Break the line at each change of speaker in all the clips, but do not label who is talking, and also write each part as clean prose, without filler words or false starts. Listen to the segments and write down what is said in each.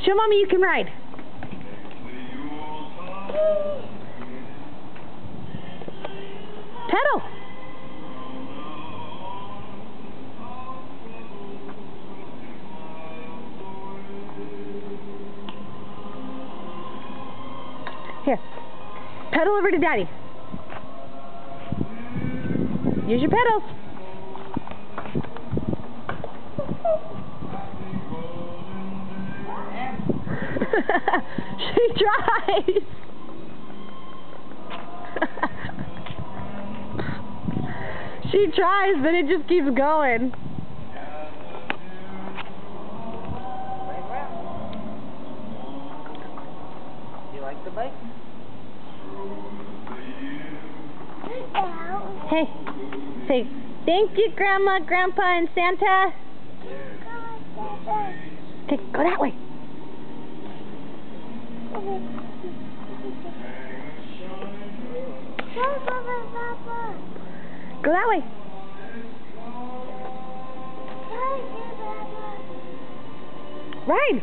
Show Mommy you can ride. Pedal. Here. Pedal over to Daddy. Use your pedals. She tries. She tries, but it just keeps going.
You like the bike?
Hey, say thank you, Grandma, Grandpa, and Santa. Okay, go that way. Go that way. Ride.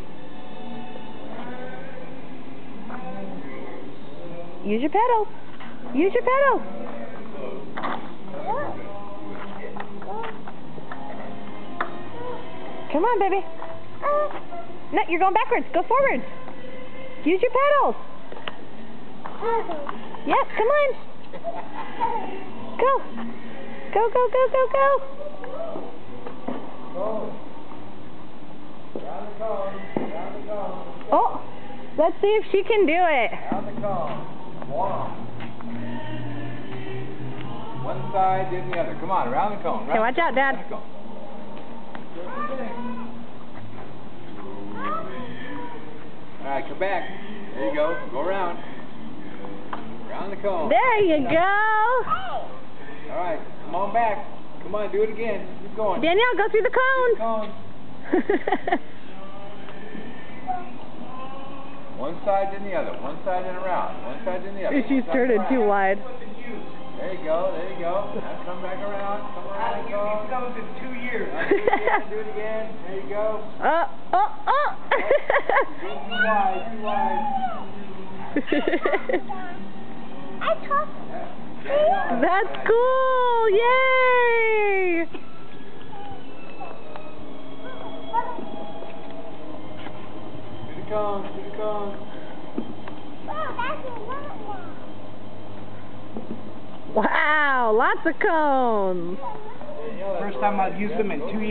Use your pedals. Use your pedals. Come on, baby. No, you're going backwards. Go forwards. Use your pedals. Yes, come on. Go. Go, go, go, go, go. Oh, let's see if she can do it.
Round the cone. One side, then the other. Come on, around the cone.
Okay, watch out, Dad.
Alright, come back. There you go. Go around. Around the cone.
There you go.
Alright, come on back. Come on, do it again. Keep going.
Danielle, go through the cone.
One side, then the other. One side, then around. One side, then the other.
She's turning too wide.
There you go. There you go. Now come back around. Come around.
You've done it in 2 years.
Do it again. There you go.
Oh.
Too wide. Too wide.
That's cool! Yay!
Do the cones. Do the cones.
Wow, lots of cones.
First time I've used them in 2 years.